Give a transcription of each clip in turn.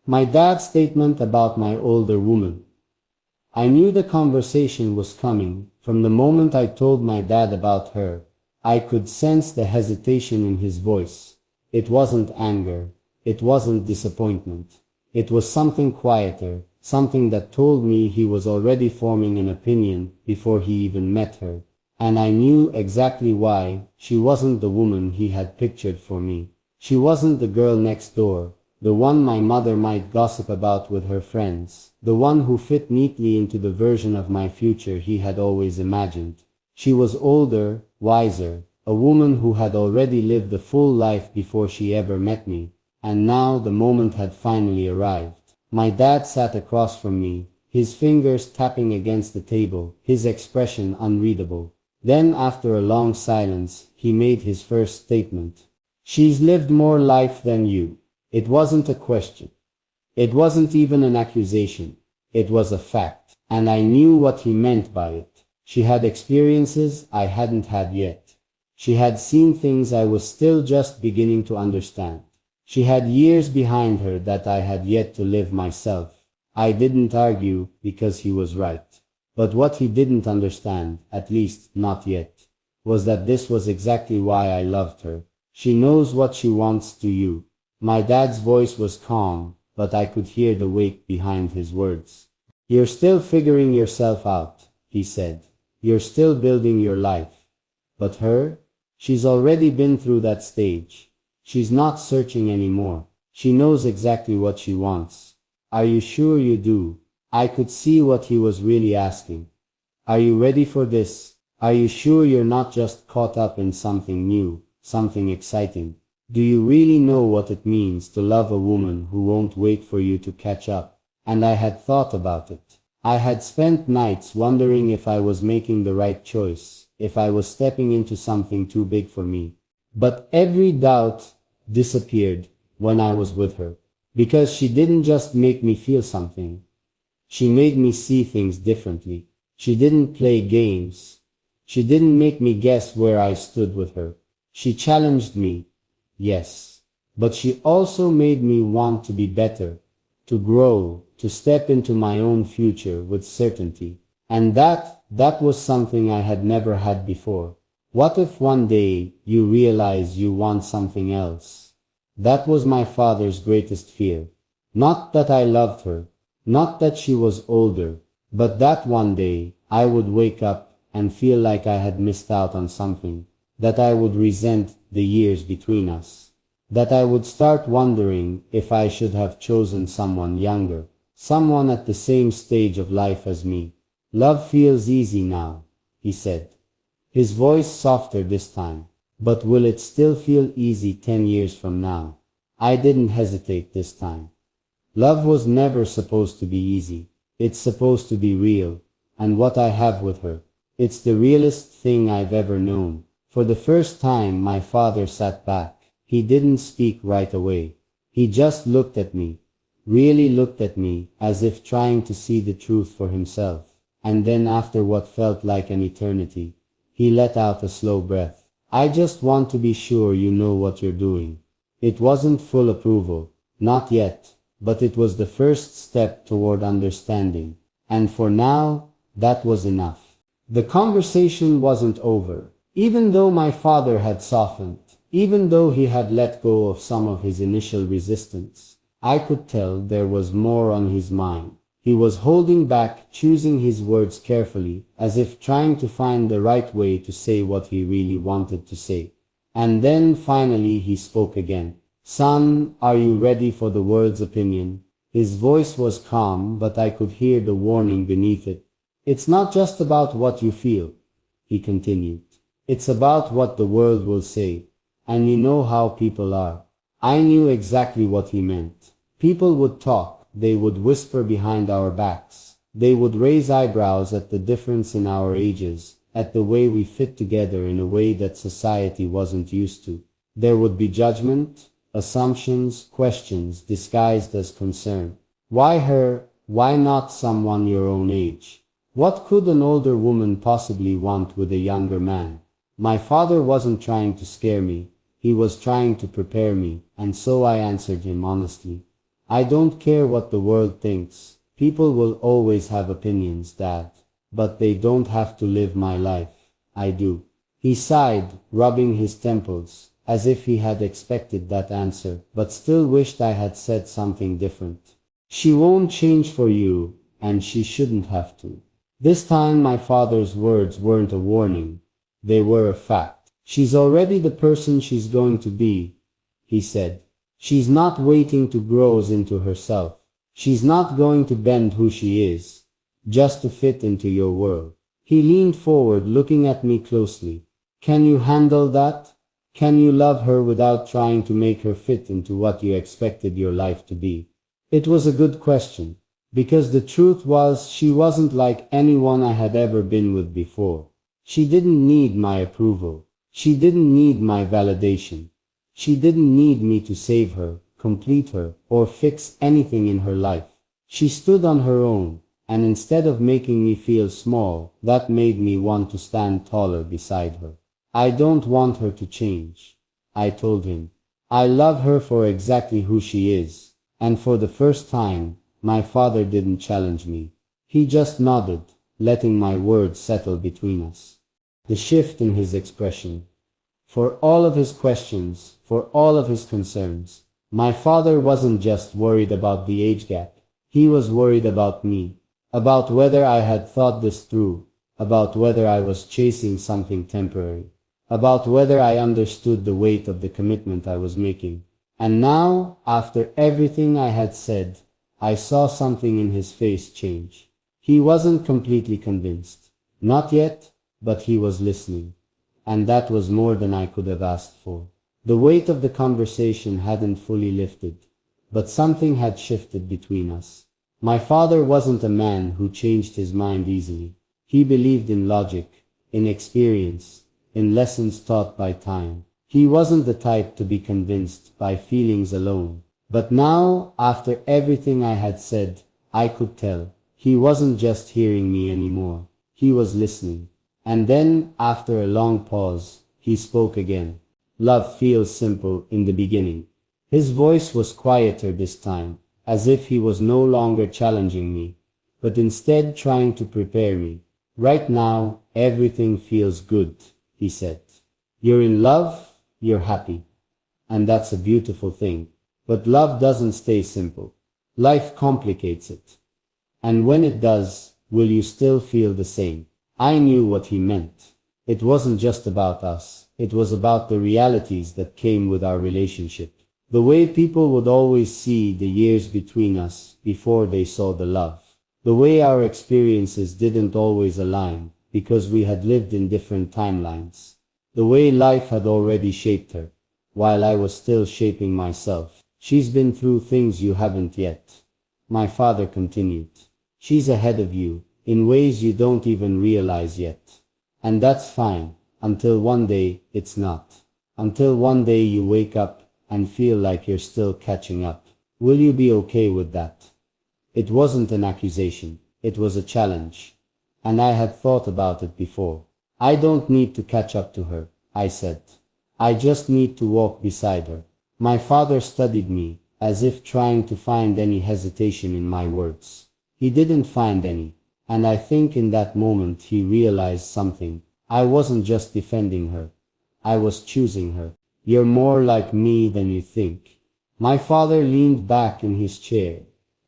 My dad's statement about my older woman. I knew the conversation was coming. From the moment I told my dad about her, I could sense the hesitation in his voice. It wasn't anger. It wasn't disappointment. It was something quieter, something that told me he was already forming an opinion before he even met her. And I knew exactly why. She wasn't the woman he had pictured for me. She wasn't the girl next door, the one my mother might gossip about with her friends, the one who fit neatly into the version of my future he had always imagined. She was older, wiser, a woman who had already lived a full life before she ever met me, and now the moment had finally arrived. My dad sat across from me, his fingers tapping against the table, his expression unreadable. Then, after a long silence, he made his first statement. She's lived more life than you. It wasn't a question. It wasn't even an accusation. It was a fact. And I knew what he meant by it. She had experiences I hadn't had yet. She had seen things I was still just beginning to understand. She had years behind her that I had yet to live myself. I didn't argue because he was right. But what he didn't understand, at least not yet, was that this was exactly why I loved her. She knows what she wants to you. My dad's voice was calm, but I could hear the weight behind his words. You're still figuring yourself out, he said. You're still building your life. But her? She's already been through that stage. She's not searching anymore. She knows exactly what she wants. Are you sure you do? I could see what he was really asking. Are you ready for this? Are you sure you're not just caught up in something new, something exciting? Do you really know what it means to love a woman who won't wait for you to catch up? And I had thought about it. I had spent nights wondering if I was making the right choice, if I was stepping into something too big for me. But every doubt disappeared when I was with her. Because she didn't just make me feel something. She made me see things differently. She didn't play games. She didn't make me guess where I stood with her. She challenged me, yes. But she also made me want to be better, to grow, to step into my own future with certainty. And that was something I had never had before. What if one day you realize you want something else? That was my father's greatest fear. Not that I loved her. Not that she was older, but that one day I would wake up and feel like I had missed out on something, that I would resent the years between us, that I would start wondering if I should have chosen someone younger, someone at the same stage of life as me. Love feels easy now, he said, his voice softer this time. But will it still feel easy 10 years from now? I didn't hesitate this time. Love was never supposed to be easy. It's supposed to be real. And what I have with her, it's the realest thing I've ever known. For the first time my father sat back. He didn't speak right away. He just looked at me, really looked at me, as if trying to see the truth for himself. And then after what felt like an eternity, he let out a slow breath. I just want to be sure you know what you're doing. It wasn't full approval. Not yet. But it was the first step toward understanding. And for now, that was enough. The conversation wasn't over. Even though my father had softened, even though he had let go of some of his initial resistance, I could tell there was more on his mind. He was holding back, choosing his words carefully, as if trying to find the right way to say what he really wanted to say. And then finally he spoke again. Son, are you ready for the world's opinion? His voice was calm, but I could hear the warning beneath it. It's not just about what you feel, he continued. It's about what the world will say. And you know how people are. I knew exactly what he meant. People would talk, they would whisper behind our backs. They would raise eyebrows at the difference in our ages, at the way we fit together in a way that society wasn't used to. There would be judgment, assumptions, questions disguised as concern. Why her? Why not someone your own age? What could an older woman possibly want with a younger man? My father wasn't trying to scare me. He was trying to prepare me, and so I answered him honestly. I don't care what the world thinks. People will always have opinions, Dad. But they don't have to live my life. I do. He sighed, rubbing his temples, as if he had expected that answer, but still wished I had said something different. She won't change for you, and she shouldn't have to. This time my father's words weren't a warning. They were a fact. She's already the person she's going to be, he said. She's not waiting to grow into herself. She's not going to bend who she is, just to fit into your world. He leaned forward, looking at me closely. Can you handle that? Can you love her without trying to make her fit into what you expected your life to be? It was a good question, because the truth was she wasn't like anyone I had ever been with before. She didn't need my approval. She didn't need my validation. She didn't need me to save her, complete her, or fix anything in her life. She stood on her own, and instead of making me feel small, that made me want to stand taller beside her. I don't want her to change, I told him. I love her for exactly who she is, and for the first time, my father didn't challenge me. He just nodded, letting my words settle between us. The shift in his expression. For all of his questions, for all of his concerns, my father wasn't just worried about the age gap. He was worried about me, about whether I had thought this through, about whether I was chasing something temporary, about whether I understood the weight of the commitment I was making. And now, after everything I had said, I saw something in his face change. He wasn't completely convinced. Not yet, but he was listening. And that was more than I could have asked for. The weight of the conversation hadn't fully lifted, but something had shifted between us. My father wasn't a man who changed his mind easily. He believed in logic, in experience, in lessons taught by time. He wasn't the type to be convinced by feelings alone. But now, after everything I had said, I could tell. He wasn't just hearing me anymore. He was listening. And then, after a long pause, he spoke again. Love feels simple in the beginning. His voice was quieter this time, as if he was no longer challenging me, but instead trying to prepare me. Right now, everything feels good, he said. You're in love, you're happy. And that's a beautiful thing. But love doesn't stay simple. Life complicates it. And when it does, will you still feel the same? I knew what he meant. It wasn't just about us. It was about the realities that came with our relationship. The way people would always see the years between us before they saw the love. The way our experiences didn't always align because we had lived in different timelines. The way life had already shaped her, while I was still shaping myself. She's been through things you haven't yet. My father continued. She's ahead of you, in ways you don't even realize yet. And that's fine, until one day it's not. Until one day you wake up and feel like you're still catching up. Will you be okay with that? It wasn't an accusation, it was a challenge. And I had thought about it before. I don't need to catch up to her, I said. I just need to walk beside her. My father studied me, as if trying to find any hesitation in my words. He didn't find any, and I think in that moment he realized something. I wasn't just defending her. I was choosing her. You're more like me than you think. My father leaned back in his chair,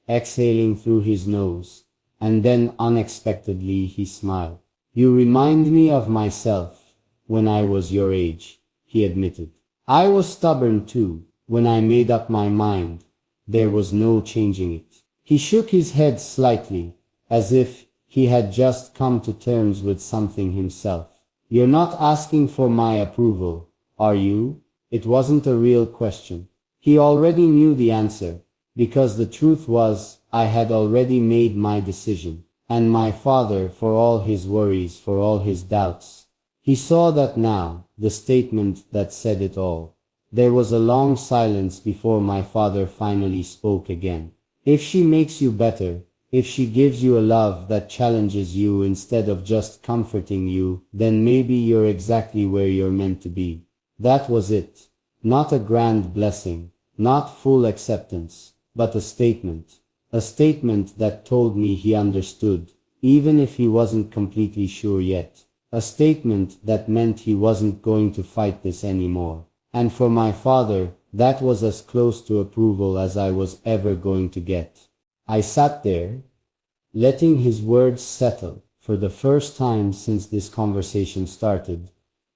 exhaling through his nose, and then unexpectedly he smiled. You remind me of myself when I was your age, he admitted. I was stubborn too. When I made up my mind, there was no changing it. He shook his head slightly, as if he had just come to terms with something himself. You're not asking for my approval, are you? It wasn't a real question. He already knew the answer, because the truth was, I had already made my decision. And my father, for all his worries, for all his doubts, he saw that now, the statement that said it all. There was a long silence before my father finally spoke again. If she makes you better, if she gives you a love that challenges you instead of just comforting you, then maybe you're exactly where you're meant to be. That was it. Not a grand blessing, not full acceptance, but a statement. A statement that told me he understood, even if he wasn't completely sure yet. A statement that meant he wasn't going to fight this anymore. And for my father, that was as close to approval as I was ever going to get. I sat there, letting his words settle. For the first time since this conversation started,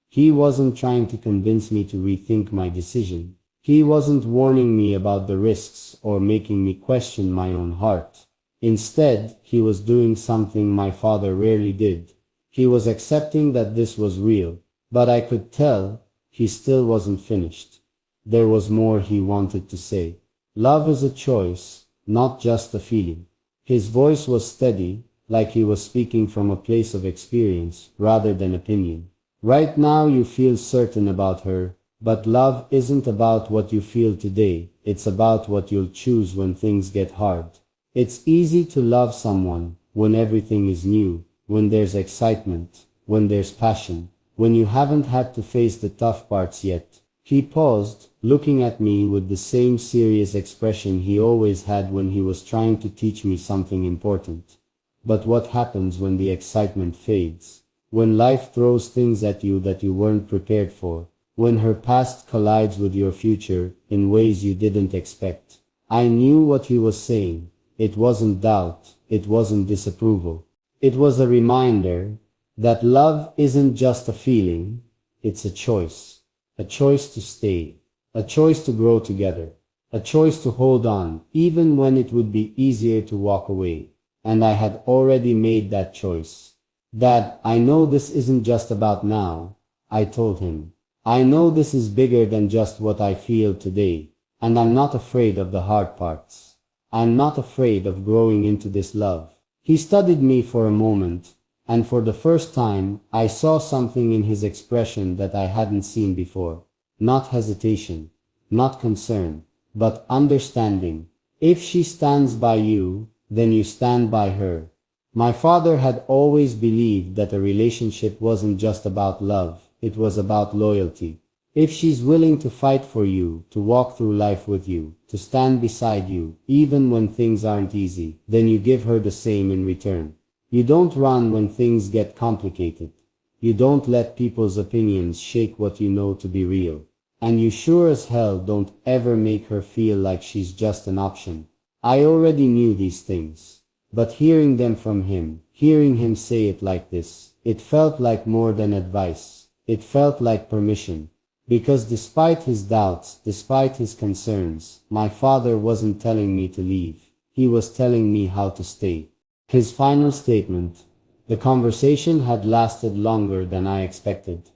he wasn't trying to convince me to rethink my decision. He wasn't warning me about the risks or making me question my own heart. Instead, he was doing something my father rarely did. He was accepting that this was real, but I could tell he still wasn't finished. There was more he wanted to say. Love is a choice, not just a feeling. His voice was steady, like he was speaking from a place of experience rather than opinion. Right now you feel certain about her, but love isn't about what you feel today, it's about what you'll choose when things get hard. It's easy to love someone when everything is new, when there's excitement, when there's passion, when you haven't had to face the tough parts yet. He paused, looking at me with the same serious expression he always had when he was trying to teach me something important. But what happens when the excitement fades? When life throws things at you that you weren't prepared for? When her past collides with your future in ways you didn't expect? I knew what he was saying. It wasn't doubt. It wasn't disapproval. It was a reminder that love isn't just a feeling, it's a choice. A choice to stay. A choice to grow together. A choice to hold on, even when it would be easier to walk away. And I had already made that choice. Dad, I know this isn't just about now, I told him. I know this is bigger than just what I feel today, and I'm not afraid of the hard parts. I'm not afraid of growing into this love. He studied me for a moment, and for the first time, I saw something in his expression that I hadn't seen before. Not hesitation, not concern, but understanding. If she stands by you, then you stand by her. My father had always believed that a relationship wasn't just about love, it was about loyalty. If she's willing to fight for you, to walk through life with you, to stand beside you, even when things aren't easy, then you give her the same in return. You don't run when things get complicated. You don't let people's opinions shake what you know to be real. And you sure as hell don't ever make her feel like she's just an option. I already knew these things. But hearing them from him, hearing him say it like this, it felt like more than advice. It felt like permission. Because despite his doubts, despite his concerns, my father wasn't telling me to leave. He was telling me how to stay. His final statement. The conversation had lasted longer than I expected.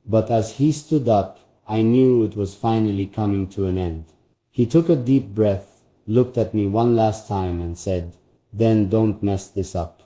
But as he stood up, I knew it was finally coming to an end. He took a deep breath, looked at me one last time and said, "Then don't mess this up."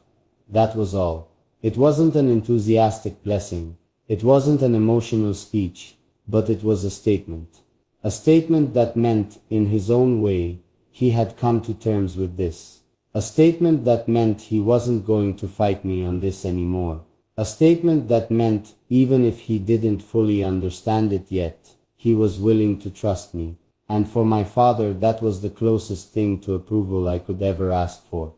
That was all. It wasn't an enthusiastic blessing. It wasn't an emotional speech, but it was a statement. A statement that meant, in his own way, he had come to terms with this. A statement that meant he wasn't going to fight me on this anymore. A statement that meant, even if he didn't fully understand it yet, he was willing to trust me. And for my father, that was the closest thing to approval I could ever ask for.